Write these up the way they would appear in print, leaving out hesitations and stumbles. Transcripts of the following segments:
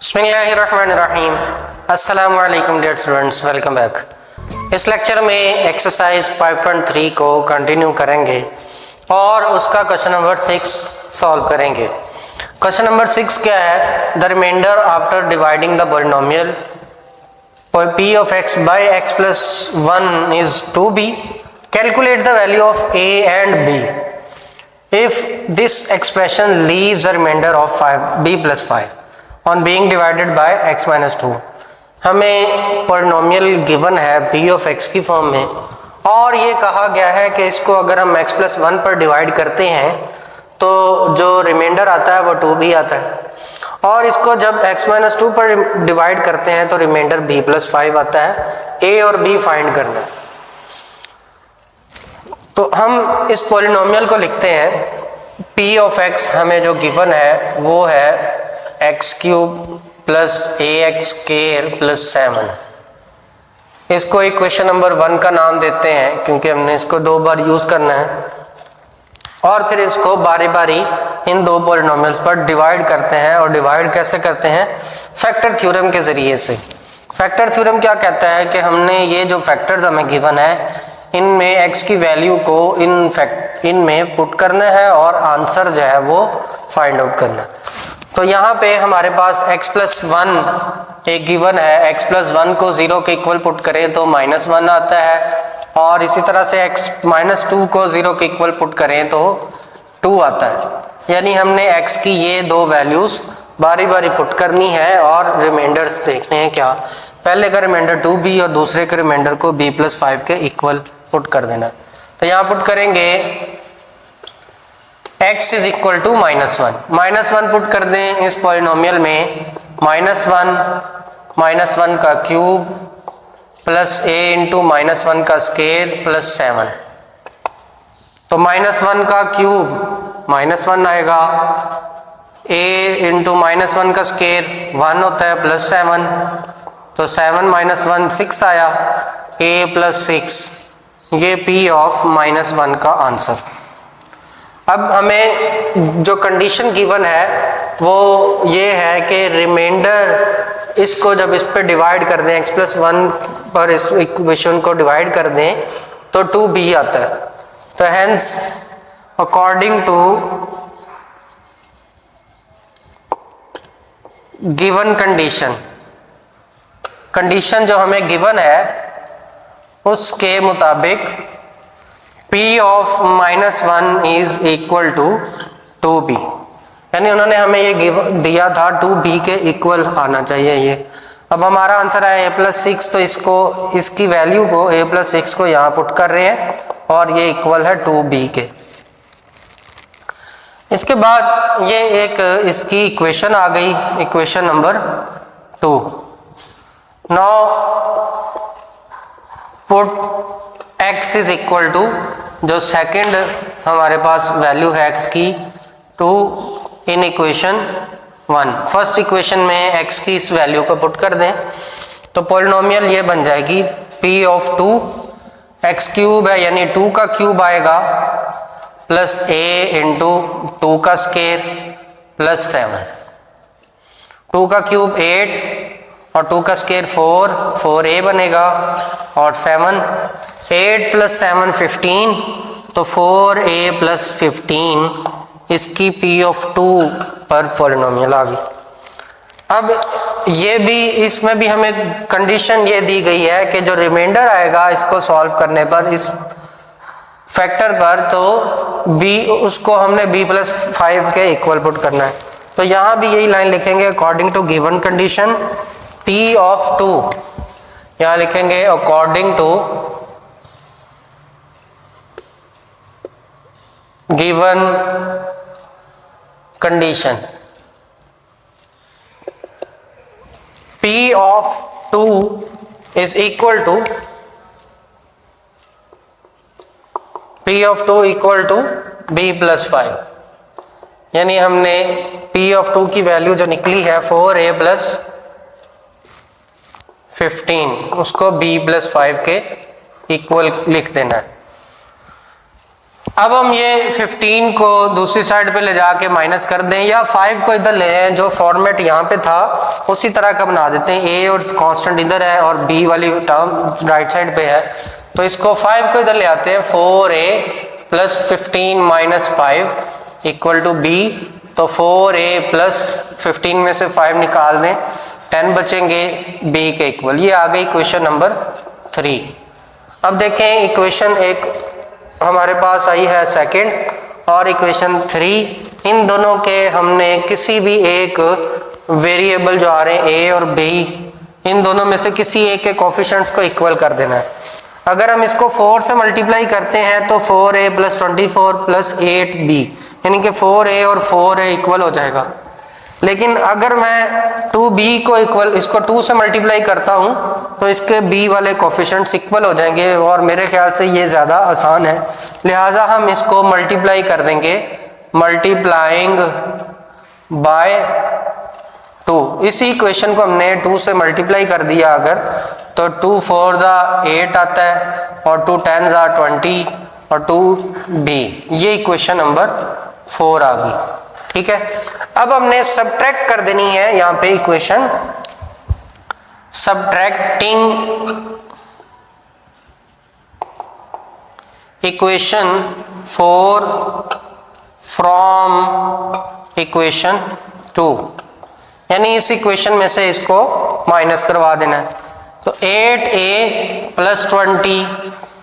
बिस्मिल्लाहिर्रहमानिर्रहीम। अस्सलामु अलैकुम डियर स्टूडेंट्स, वेलकम बैक। इस लेक्चर में एक्सरसाइज 5.3 को कंटिन्यू करेंगे और उसका क्वेश्चन नंबर 6 सॉल्व करेंगे। क्वेश्चन नंबर 6 क्या है? The remainder after dividing the polynomial p of x by x plus 1 is 2b. Calculate the value of a and b if this expression leaves a remainder of 5b plus 5 on being divided by x minus 2। हमें polynomial given है p of x की form में और ये कहा गया है कि इसको अगर हम x plus 1 पर डिवाइड करते हैं तो जो रिमाइंडर आता है वो 2b आता है, और इसको जब x माइनस 2 पर डिवाइड करते हैं तो रिमाइंडर b प्लस 5 आता है। a और b फाइंड करना है, तो हम इस पॉलिनोमियल को लिखते हैं। p ऑफ x हमें जो गिवन है वो है x cube plus ax square plus 7। इसको इक्वेशन नंबर 1 का नाम देते हैं क्योंकि हमने इसको 2 बार यूज करना है, और फिर इसको बारी बारी इन दो पॉलिनोमियल्स पर डिवाइड करते हैं। और डिवाइड कैसे करते हैं? फैक्टर थ्योरम के जरिए से। फैक्टर थ्योरम क्या कहता है कि हमने ये जो फैक्टर्स हमें गिवन है इनमें x की वैल्यू को इनमें पुट करना है और आंसर जो है वो फाइंड आउट करना है। तो यहाँ पे हमारे पास x प्लस 1 एक गिवन है, x प्लस 1 को 0 के इक्वल पुट करें तो -1 आता है, और इसी तरह से x माइनस 2 को 0 के इक्वल पुट करें तो 2 आता है। यानी हमने x की ये दो वैल्यूज बारी बारी पुट करनी है और रिमाइंडर्स देखने हैं क्या। पहले का रिमाइंडर 2b और दूसरे के रिमाइंडर को b प्लस 5 के इक्वल पुट कर देना। तो यहाँ पुट करेंगे x is equal to -1 put कर दें इस पॉलिनोमियल में। -1 का क्यूब प्लस a इंटू -1 का स्क्वायर प्लस 7। तो -1 का क्यूब -1 आएगा, a इंटू -1 का स्क्वायर 1 होता है प्लस 7, तो 7 - 1 6 आया, a प्लस 6, ये p ऑफ -1 का आंसर। अब हमें जो कंडीशन गिवन है वो ये है कि रिमाइंडर इसको जब इस पे डिवाइड कर दें, x प्लस 1 पर इस इक्वेशन को डिवाइड कर दें तो 2b आता है। तो hence according to given condition जो हमें गिवन है उसके मुताबिक p of -1 is equal to 2b। यानी उन्होंने हमें ये दिया था 2b के इक्वल आना चाहिए ये। अब हमारा आंसर है a प्लस 6, तो इसकी वैल्यू को a प्लस 6 को यहाँ पुट कर रहे हैं और ये इक्वल है 2b के। इसके बाद ये एक इसकी इक्वेशन आ गई, equation number 2। Now put x is equal to, जो सेकंड हमारे पास वैल्यू है x की, 2 इन इक्वेशन 1। फर्स्ट इक्वेशन में x की इस वैल्यू को पुट कर दें तो पॉलिनोमियल ये बन जाएगी p ऑफ 2, x क्यूब है यानी 2 का क्यूब आएगा प्लस a इंटू 2 का स्क्वायर प्लस 7। 2 का क्यूब 8 और 2 का स्क्वायर 4a बनेगा, और 8 प्लस 7 15, तो 4a प्लस 15 इसकी p ऑफ 2 पर पॉलिनोमियल आ गई। अब ये भी, इसमें भी हमें कंडीशन ये दी गई है कि जो रिमाइंडर आएगा इसको सॉल्व करने पर इस फैक्टर पर, तो b उसको हमने b प्लस 5 के इक्वल पुट करना है। तो यहाँ भी यही लाइन लिखेंगे, according to given condition p of 2, यहाँ लिखेंगे according to given condition p of 2 is equal to b plus 5। यानी हमने p ऑफ 2 की वैल्यू जो निकली है 4a प्लस 15, उसको b प्लस 5 के इक्वल लिख देना है। अब हम ये 15 को दूसरी साइड पे ले जाके माइनस कर दें या 5 को इधर ले आए, जो फॉर्मेट यहाँ पे था उसी तरह का बना देते हैं। ए और कांस्टेंट इधर है और बी वाली टर्म राइट साइड पे है, तो इसको 5 को इधर ले आते हैं। 4a plus 15 minus 5 equal to b. तो 4a प्लस 15 में से 5 निकाल दें, 10 बचेंगे b के इक्वल। ये आ गई क्वेश्चन नंबर 3। अब देखें इक्वेशन एक हमारे पास आई है सेकंड और इक्वेशन 3। इन दोनों के हमने किसी भी एक वेरिएबल जो आ रहे हैं a और b, इन दोनों में से किसी एक के कोफिशिएंट्स को इक्वल कर देना है। अगर हम इसको 4 से मल्टीप्लाई करते हैं तो 4a प्लस 24 प्लस 8b, यानी कि 4a और 4a इक्वल हो जाएगा। लेकिन अगर मैं 2b को इक्वल, इसको 2 से मल्टीप्लाई करता हूं तो इसके b वाले कोफिशिएंट्स इक्वल हो जाएंगे और मेरे ख्याल से ये ज़्यादा आसान है, लिहाजा हम इसको मल्टीप्लाई कर देंगे, मल्टीप्लाइंग बाय 2। इसी इक्वेशन को हमने 2 से मल्टीप्लाई कर दिया अगर, तो 2 4 8 आता है और 2 10 20 और 2b। ये इक्वेशन नंबर 4 आ गई। ठीक है, अब हमने सब्ट्रैक्ट कर देनी है यहाँ पे equation, subtracting equation 4 from equation 2, यानी इस इक्वेशन में से इसको माइनस करवा देना है। तो 8a plus 20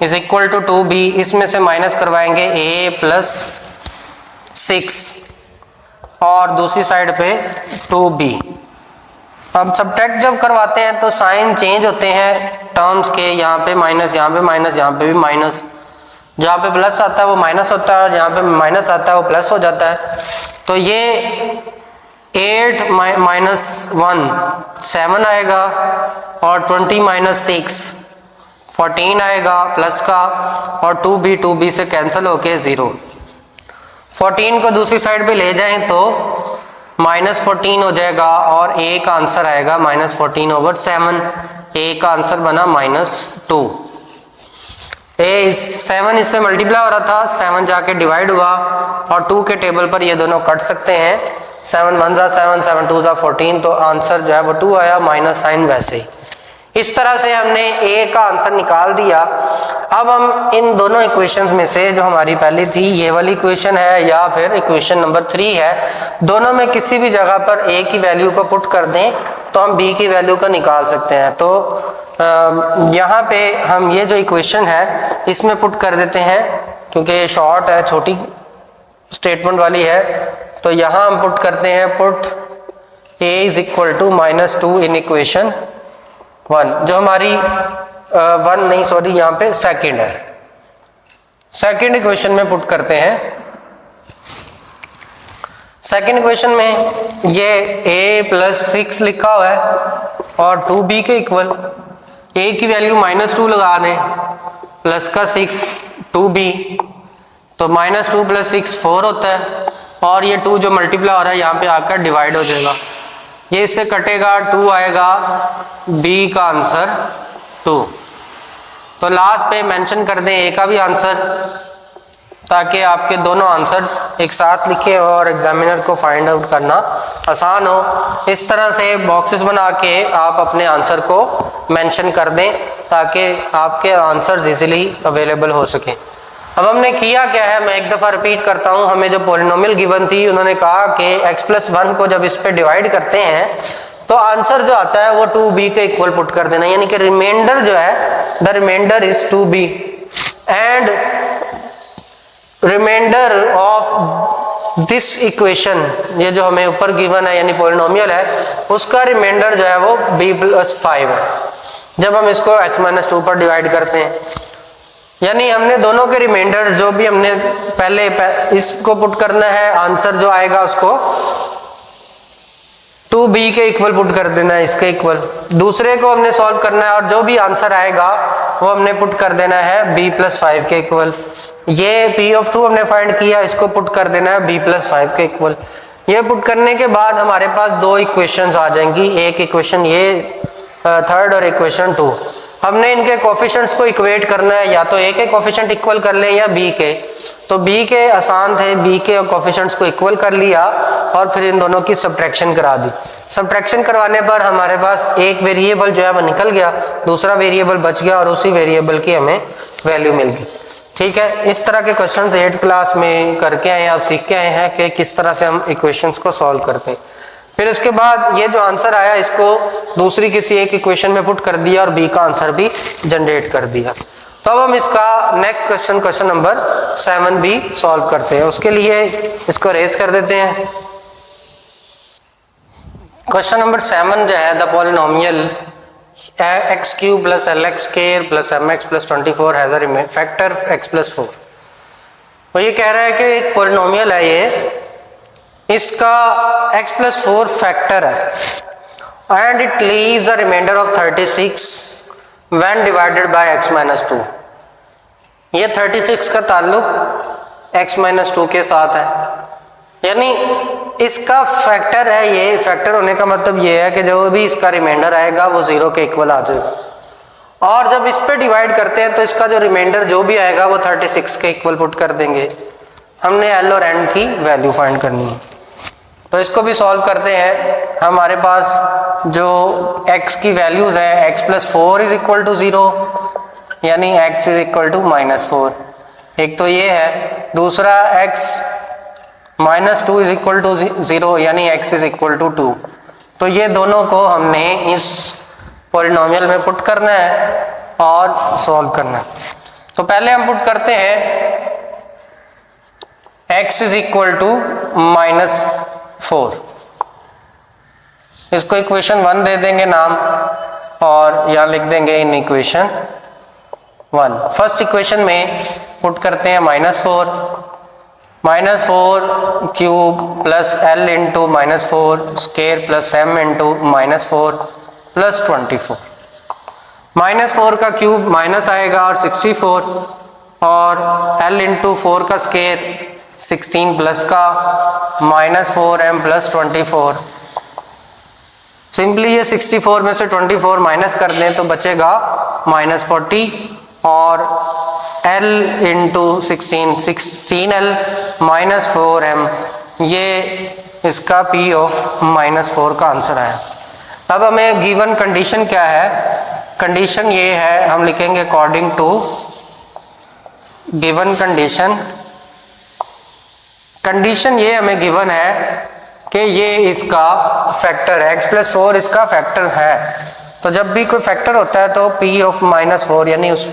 is equal to 2b, इसमें से माइनस करवाएंगे a प्लस 6 और दूसरी साइड पे 2b। अब सब्ट्रैक्ट जब करवाते हैं तो साइन चेंज होते हैं टर्म्स के, यहाँ पे माइनस, यहाँ पे माइनस, यहाँ पे भी माइनस, जहाँ पे प्लस आता है वो माइनस होता है और यहाँ पे माइनस आता है वो प्लस हो जाता है। तो ये 8 माइनस 1 7 आएगा और 20 माइनस 6 14 आएगा प्लस का, और 2b से कैंसिल होके 0। 14 को दूसरी साइड पे ले जाएं तो माइनस 14 हो जाएगा और a का आंसर आएगा माइनस 14 ओवर 7। a का आंसर बना -2। 7 इससे मल्टीप्लाई हो रहा था, 7 जाके डिवाइड हुआ और 2 के टेबल पर ये दोनों कट सकते हैं। 7 1 7 7 2 14, तो आंसर जो है वो 2 आया, माइनस साइन वैसे ही। इस तरह से हमने a का आंसर निकाल दिया। अब हम इन दोनों इक्वेशंस में से जो हमारी पहली थी ये वाली इक्वेशन है या फिर इक्वेशन नंबर 3 है, दोनों में किसी भी जगह पर a की वैल्यू को पुट कर दें तो हम b की वैल्यू को निकाल सकते हैं। तो यहाँ पे हम ये जो इक्वेशन है इसमें पुट कर देते हैं, क्योंकि ये शॉर्ट है, छोटी स्टेटमेंट वाली है, तो यहाँ हम पुट करते हैं put a is equal to -2 in equation 1, जो हमारी 1 नहीं सॉरी यहाँ पे सेकंड है। सेकंड इक्वेशन में पुट करते हैं। सेकंड इक्वेशन में ये a प्लस 6 लिखा हुआ है और 2b के इक्वल, a की वैल्यू -2 लगा दें, प्लस का 6 2b, तो -2 प्लस 6 4 होता है और ये 2 जो मल्टीप्लाई हो रहा है यहाँ पे आकर डिवाइड हो जाएगा, ये इससे कटेगा, 2 आएगा, b का आंसर 2। तो लास्ट पे मेंशन कर दें a का भी आंसर, ताकि आपके दोनों आंसर्स एक साथ लिखे और एग्जामिनर को फाइंड आउट करना आसान हो। इस तरह से बॉक्सेस बना के आप अपने आंसर को मेंशन कर दें ताकि आपके आंसर्स इजीली अवेलेबल हो सकें। अब हमने किया क्या है, मैं एक दफ़ा रिपीट करता हूँ। हमें जो पॉलिनोमियल गिवन थी उन्होंने कहा कि x+1 को जब इस पे डिवाइड करते हैं तो आंसर जो आता है वो 2b के इक्वल पुट कर देना, यानी कि रिमाइंडर जो है the remainder is 2b and remainder of this equation, ये जो हमें ऊपर गिवन है यानी पॉलिनोमियल है, उसका रिमाइंडर जो है वो b+5 है जब हम इसको x-2 पर डिवाइड करते हैं। यानी हमने दोनों के रिमाइंडर जो भी हमने पहले इसको पुट करना है, आंसर जो आएगा उसको 2b के इक्वल पुट कर देना है, इसके इक्वल। दूसरे को हमने सॉल्व करना है और जो भी आंसर आएगा वो हमने पुट कर देना है b+5 के इक्वल। ये p(2) हमने फाइंड किया, इसको पुट कर देना है b+5 के इक्वल। ये पुट करने के बाद हमारे पास दो इक्वेशंस आ जाएंगी, एक इक्वेशन ये थर्ड और इक्वेशन 2। हमने इनके कोफिशिएंट्स को इक्वेट करना है, या तो ए के कोफिशिएंट इक्वल कर लें या बी के। तो बी के आसान थे, बी के कोफिशिएंट्स को इक्वल कर लिया और फिर इन दोनों की सब्ट्रैक्शन करा दी। सब्ट्रैक्शन करवाने पर हमारे पास एक वेरिएबल जो है वो निकल गया, दूसरा वेरिएबल बच गया और उसी वेरिएबल की हमें वैल्यू मिल गई। ठीक है, इस तरह के क्वेश्चन 8th क्लास में करके आए हैं, आप सीख के आए हैं कि किस तरह से हम इक्वेशंस को सॉल्व करते हैं। फिर उसके बाद ये जो आंसर आया इसको दूसरी किसी एक इक्वेशन में पुट कर दिया और बी का आंसर भी जनरेट कर दिया। तो अब हम इसका नेक्स्ट क्वेश्चन, क्वेश्चन नंबर 7 भी सॉल्व करते हैं। उसके लिए इसको रेज कर देते हैं। क्वेश्चन नंबर 7 जो है, the polynomial x cube plus l x square plus m x plus 24 has a factor x plus 4। तो ये कह रहा है कि एक पॉलिनोमियल है ये, इसका x प्लस 4 फैक्टर है and it leaves a remainder of 36 when divided by x minus 2। ये 36 का ताल्लुक x माइनस 2 के साथ है, यानी इसका फैक्टर है। ये फैक्टर होने का मतलब ये है कि जो भी इसका रिमाइंडर आएगा वो 0 के इक्वल आ जाएगा, और जब इस पे डिवाइड करते हैं तो इसका जो रिमाइंडर जो भी आएगा वो 36 के इक्वल पुट कर देंगे। हमने l और n की वैल्यू फाइंड करनी है, तो इसको भी सॉल्व करते हैं। हमारे पास जो x की वैल्यूज हैं, x plus 4 is equal to 0, यानी x is equal to minus 4, एक तो ये है। दूसरा x minus 2 is equal to 0, यानी x इज इक्वल टू 2। तो ये दोनों को हमने इस पॉलिनोमियल में पुट करना है और सॉल्व करना है। तो पहले हम पुट करते हैं x is equal to minus 4, इसको इक्वेशन 1 दे देंगे नाम और यहां लिख देंगे इन इक्वेशन 1। फर्स्ट इक्वेशन में पुट करते हैं minus 4 cube plus l into minus 4 square plus m into minus 4 plus 24। Minus 4 का क्यूब माइनस आएगा और 64, और l इंटू 4 का स्क्वायर 16 प्लस का माइनस 4m प्लस 24। सिंपली ये 64 में से 24 माइनस कर दें तो बचेगा माइनस 40, और l into 16l minus 4m, ये इसका p ऑफ माइनस 4 का आंसर है। अब हमें गिवन कंडीशन क्या है? कंडीशन ये है, हम लिखेंगे according to given condition. Condition ये हमें गिवन है कि ये इसका फैक्टर है, x प्लस 4 इसका फैक्टर है। तो जब भी कोई फैक्टर होता है तो p ऑफ माइनस 4 यानी उस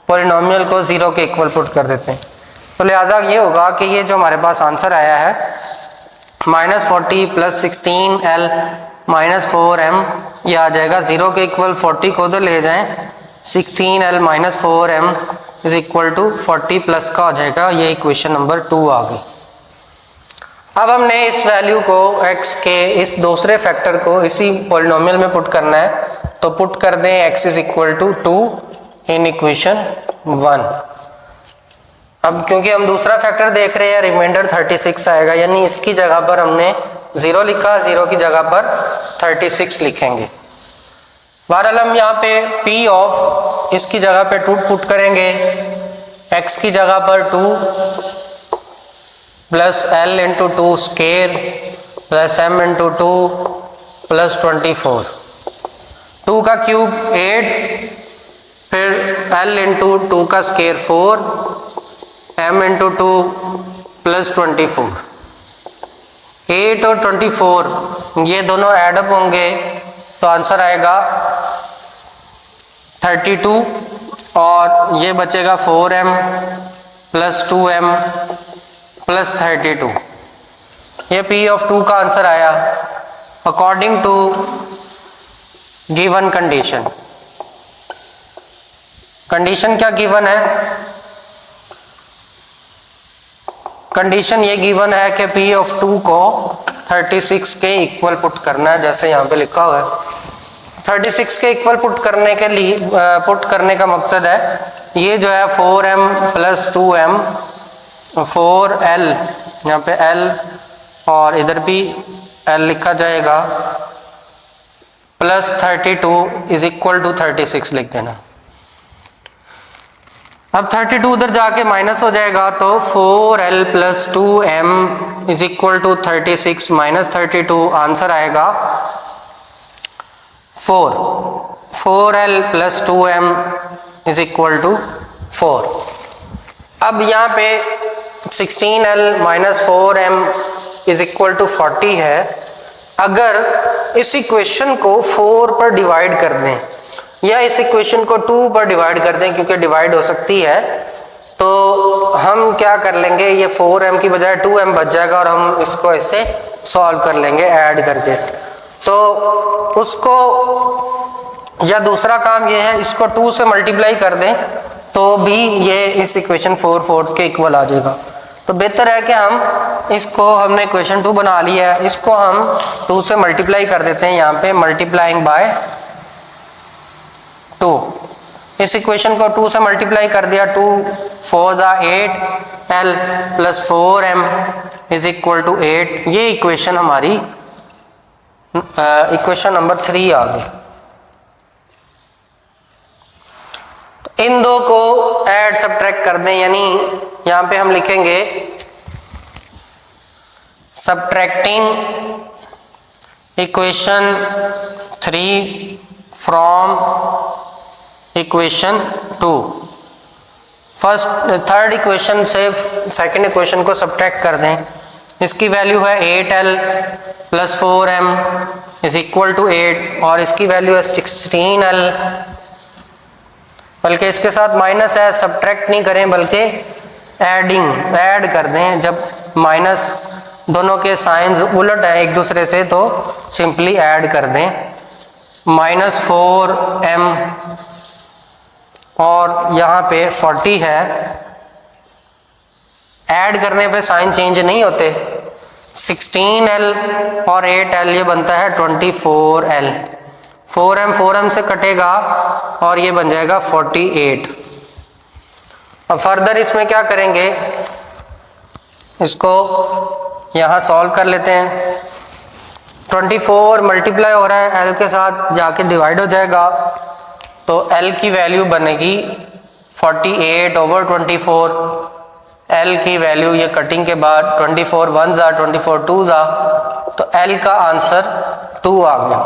पॉलिनोमियल को 0 के इक्वल पुट कर देते हैं। तो लिहाजा ये होगा कि ये जो हमारे पास आंसर आया है minus 40 plus 16l minus 4m, ये आ जाएगा 0 के इक्वल। 40 को उधर ले जाएं, 16l minus 4m is equal to 40 plus का हो जाएगा। ये इक्वेशन नंबर 2 आ गई। अब हमने इस वैल्यू को x के इस दूसरे फैक्टर को इसी पॉलिनोमियल में पुट करना है, तो पुट कर दें x is equal to 2 in equation 1। अब क्योंकि हम दूसरा फैक्टर देख रहे हैं, रिमाइंडर 36 आएगा, यानी इसकी जगह पर हमने 0 लिखा, 0 की जगह पर 36 लिखेंगे। बहरहाल हम यहाँ पे p ऑफ इसकी जगह पे 2 पुट करेंगे, x की जगह पर 2 plus l into 2 square plus m into 2 plus 24। 2 का क्यूब 8, फिर l इंटू 2 का स्क्वायर 4, m इंटू 2 प्लस 24। 8 और 24 ये दोनों एडअप होंगे तो आंसर आएगा 32, और ये बचेगा 4m प्लस 2m प्लस 32। ये p ऑफ 2 का आंसर आया according to given condition. Condition क्या गिवन है? कंडीशन ये गिवन है कि p ऑफ 2 को 36 के इक्वल पुट करना है, जैसे यहाँ पे लिखा हुआ है। 36 के इक्वल पुट करने के लिए पुट करने का मकसद है ये जो है 4m प्लस 2m 4l, यहाँ पे l और इधर भी l लिखा जाएगा, प्लस 32 इज इक्वल टू 36 लिख देना। अब 32 उधर जाके माइनस हो जाएगा तो 4l plus 2m is equal to 36 minus 32, answer आएगा 4। 4l plus 2m is equal to 4। अब यहाँ पे 16l minus 4m is equal to 40 है। अगर इस इक्वेशन को 4 पर डिवाइड कर दें या इस इक्वेशन को 2 पर डिवाइड कर दें, क्योंकि डिवाइड हो सकती है, तो हम क्या कर लेंगे, ये 4m की बजाय 2m बच जाएगा और हम इसको इससे सॉल्व कर लेंगे ऐड करके। तो उसको, या दूसरा काम ये है, इसको 2 से मल्टीप्लाई कर दें तो भी ये इस इक्वेशन 4 के इक्वल आ जाएगा। तो बेहतर है कि हम इसको, हमने इक्वेशन 2 बना लिया है, इसको हम 2 से मल्टीप्लाई कर देते हैं। यहाँ पे मल्टीप्लाइंग बाय 2, इस इक्वेशन को 2 से मल्टीप्लाई कर दिया, 2 4 जा 8l plus 4m is equal to 8। ये इक्वेशन हमारी इक्वेशन नंबर 3 आ गई। इन दो को ऐड सब्ट्रैक्ट कर दें, यानी यहाँ पे हम लिखेंगे subtracting equation 3 from equation 2। Third equation से सेकंड इक्वेशन को सब्ट्रैक्ट कर दें। इसकी वैल्यू है 8l plus 4m is equal to 8 और इसकी वैल्यू है 16l, बल्कि इसके साथ माइनस है, सब्ट्रैक्ट नहीं करें बल्कि ऐड कर दें। जब माइनस, दोनों के साइंस उलट है एक दूसरे से, तो सिंपली ऐड कर दें। माइनस 4m और यहाँ पे 40 है, ऐड करने पे साइन चेंज नहीं होते। 16l और 8l ये बनता है 24l। 4m से कटेगा और ये बन जाएगा 48। अब फर्दर इसमें क्या करेंगे, इसको यहाँ सॉल्व कर लेते हैं। 24 मल्टीप्लाई हो रहा है l के साथ, जाके डिवाइड हो जाएगा, तो l की वैल्यू बनेगी 48 ओवर 24। l की वैल्यू ये कटिंग के बाद 24 1 जा 24 2 जा, तो l का आंसर 2 आ गया।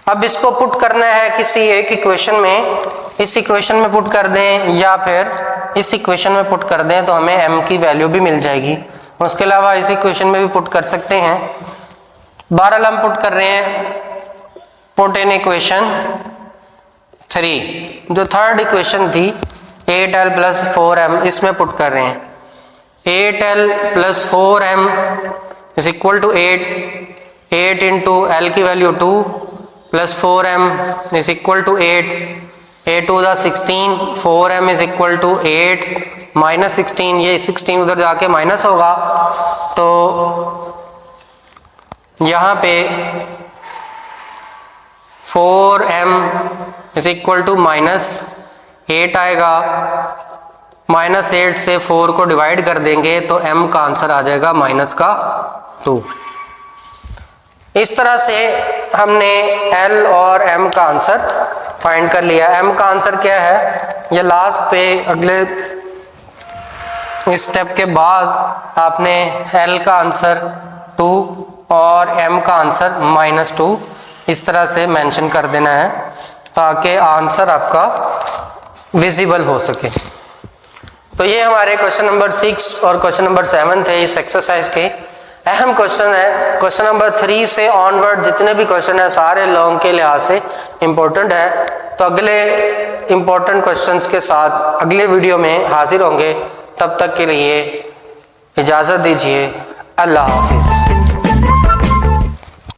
अब इसको पुट करना है किसी एक इक्वेशन में, इस इक्वेशन में पुट कर दें या फिर इस इक्वेशन में पुट कर दें तो हमें m की वैल्यू भी मिल जाएगी। उसके अलावा इस इक्वेशन में भी पुट कर सकते हैं। 12 हम पुट कर रहे हैं, पुट इन इक्वेशन 3। जो थर्ड इक्वेशन थी 8l प्लस 4m, इसमें पुट कर रहे हैं। 8l plus 4m is equal to 8 into l की value 2 plus 4m is equal to 8 2 16, 4m is equal to 8 minus 16, ये 16 उधर जाके माइनस होगा, तो यहाँ पे 4m is equal to minus 8 आएगा। माइनस 8 से 4 को डिवाइड कर देंगे तो m का आंसर आ जाएगा माइनस का 2। इस तरह से हमने l और m का आंसर फाइंड कर लिया। m का आंसर क्या है, ये लास्ट पे अगले इस स्टेप के बाद आपने l का आंसर 2 और m का आंसर -2 इस तरह से मेंशन कर देना है ताकि आंसर आपका विजिबल हो सके। तो ये हमारे क्वेश्चन नंबर 6 और क्वेश्चन नंबर 7 थे इस एक्सरसाइज के। अहम क्वेश्चन है। क्वेश्चन नंबर 3 से ऑनवर्ड जितने भी क्वेश्चन है सारे लॉन्ग के लिहाज से इम्पोर्टेंट है। तो अगले इम्पोर्टेंट क्वेश्चंस के साथ अगले वीडियो में हाजिर होंगे। तब तक के लिए इजाज़त दीजिए। अल्लाह हाफिज़।